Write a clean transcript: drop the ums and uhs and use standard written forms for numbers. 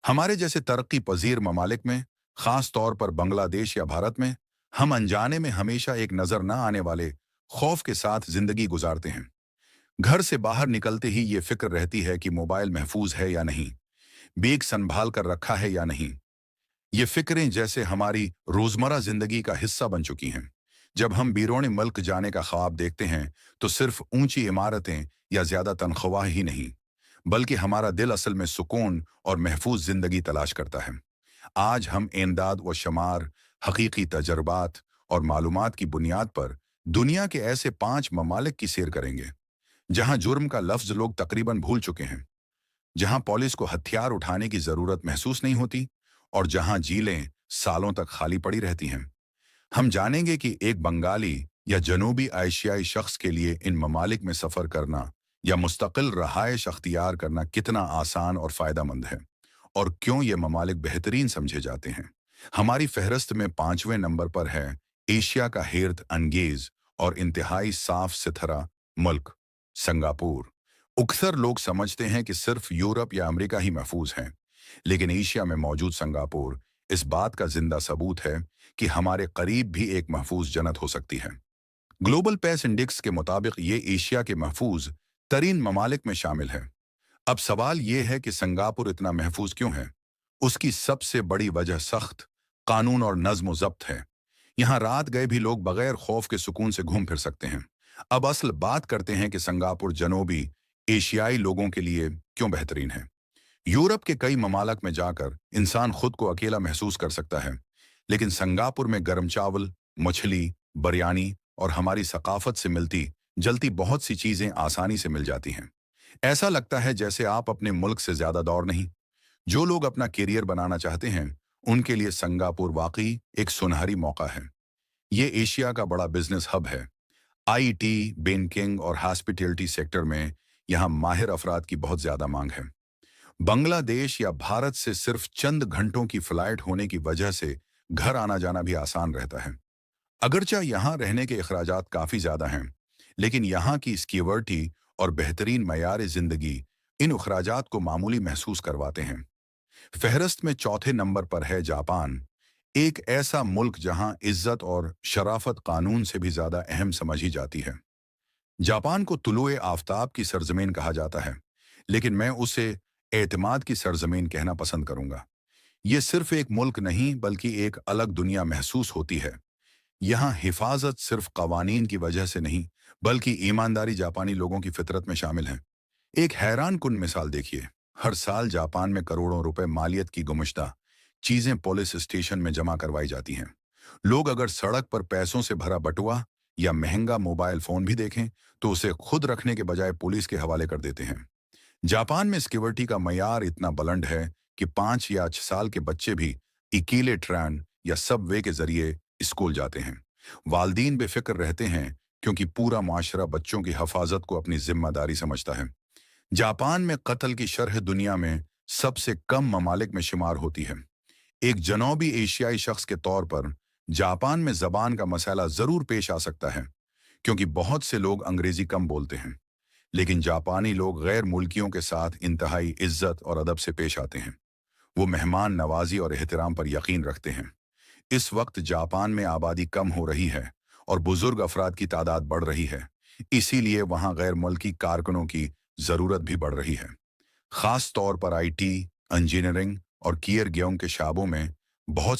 हमारे जैसे तरक्की पजीर ममालिक में, खास तौर पर बांग्लादेश या भारत में, हम अनजाने में हमेशा एक नजर न आने वाले खौफ के साथ जिंदगी गुजारते हैं। घर से बाहर निकलते ही ये फिक्र रहती है कि मोबाइल महफूज है या नहीं, बैग संभाल कर रखा है या नहीं। ये फिक्रें जैसे हमारी रोजमर्रा जिंदगी का हिस्सा बन चुकी हैं। जब हम बीरोने मुल्क जाने का ख्वाब देखते हैं तो सिर्फ ऊंची इमारतें या ज्यादा तनख्वाह ही नहीं, बल्कि हमारा दिल असल में सुकून और महफूज जिंदगी तलाश करता है। आज हम एमदाद व शमार, हकीकी तजर्बात और मालूमात की बुनियाद पर दुनिया के ऐसे 5 ममालिक की सैर करेंगे जहां जुर्म का लफ्ज लोग तकरीबन भूल चुके हैं, जहां पुलिस को हथियार उठाने की जरूरत महसूस नहीं होती और जहां झीलें सालों तक खाली पड़ी रहती हैं। हम जानेंगे कि एक बंगाली या जनूबी एशियाई शख्स के लिए इन ममालिक में सफर करना या मुस्तकिल रहायश अख्तियार करना कितना आसान और फायदेमंद है, और क्यों ये ममालिक बेहतरीन समझे जाते हैं। हमारी फहरिस्त में 5वें नंबर पर है एशिया का हैरत अंगेज और इंतहाई साफ सुथरा मुल्क, सिंगापुर। अक्सर लोग समझते हैं कि सिर्फ यूरोप या अमेरिका ही महफूज हैं, लेकिन एशिया में मौजूद सिंगापुर इस बात का जिंदा सबूत है कि हमारे करीब भी एक महफूज जन्नत हो सकती है। ग्लोबल पीस इंडेक्स के मुताबिक ये एशिया के महफूज तरीन ममालिक में शामिल है। अब सवाल ये है कि सिंगापुर इतना महफूज क्यों है। उसकी सबसे बड़ी वजह सख्त कानून और नज्म ज़ब्त है। यहाँ रात गए भी लोग बगैर खौफ के सुकून से घूम फिर सकते हैं। अब असल बात करते हैं कि सिंगापुर जनूबी एशियाई लोगों के लिए क्यों बेहतरीन है। यूरोप के कई ममालक में जाकर इंसान खुद को अकेला महसूस कर सकता है, लेकिन सिंगापुर में गर्म चावल, मछली, बिरयानी और हमारी सकाफत से मिलती जलती बहुत सी चीजें आसानी से मिल जाती हैं। ऐसा लगता है जैसे आप अपने मुल्क से ज्यादा दौर नहीं। जो लोग अपना करियर बनाना चाहते हैं, उनके लिए सिंगापुर वाकई एक सुनहरी मौका है। ये एशिया का बड़ा बिजनेस हब है। आईटी, बैंकिंग और हॉस्पिटैलिटी सेक्टर में यहाँ माहिर अफराद की बहुत ज्यादा मांग है। बांग्लादेश या भारत से सिर्फ चंद घंटों की फ्लाइट होने की वजह से घर आना जाना भी आसान रहता है। अगरचा यहाँ रहने के अखराजात काफ़ी ज़्यादा हैं, लेकिन यहाँ की सिक्योरिटी और बेहतरीन मयार ज़िंदगी इन अखराजात को मामूली महसूस करवाते हैं। फहरिस्त में चौथे नंबर पर है जापान, एक ऐसा मुल्क जहाँ इज्जत और शराफत कानून से भी ज़्यादा अहम समझी जाती है। जापान को तुलुए आफताब की सरजमीन कहा जाता है, लेकिन मैं उसे एतमाद की सरजमीन कहना पसंद करूंगा। ये सिर्फ एक मुल्क नहीं बल्कि एक अलग दुनिया महसूस होती है। यहाँ हिफाजत सिर्फ कवानीन की वजह से नहीं, बल्कि ईमानदारी जापानी लोगों की फितरत में शामिल है। एक हैरान कुन मिसाल देखिए, हर साल जापान में करोड़ों रुपए मालियत की गुमश्ता चीजें पुलिस स्टेशन में जमा करवाई जाती हैं। लोग अगर सड़क पर पैसों से भरा बटुआ या महंगा मोबाइल फोन भी देखें तो उसे खुद रखने के बजाय पुलिस के हवाले कर देते हैं। जापान में सिक्योरिटी का मयार इतना बुलंद है कि 5 या 6 साल के बच्चे भी अकेले ट्रेन या सबवे के जरिए स्कूल जाते हैं। वालदीन बेफिक्र रहते हैं क्योंकि पूरा माशरा बच्चों की हिफाजत को अपनी जिम्मेदारी समझता है। जापान में कत्ल की शरह दुनिया में सबसे कम ममालिक में शुमार होती है। एक जनूबी एशियाई शख्स के तौर पर जापान में जबान का मसला जरूर पेश आ सकता है, क्योंकि बहुत से लोग अंग्रेजी कम बोलते हैं, लेकिन जापानी लोग गैर मुल्कियों के साथ इंतहाई इज्जत और अदब से पेश आते हैं। वो मेहमान नवाजी और एहतराम पर यकीन रखते हैं। इस वक्त जापान में आबादी कम हो रही है और बुजुर्ग अफराद की तादाद बढ़ रही है, इसीलिए वहाँ गैर मुल्की कारकुनों की ज़रूरत भी बढ़ रही है। ख़ास तौर पर आईटी, इंजीनियरिंग और कियर गेहूं के शाबों में बहुत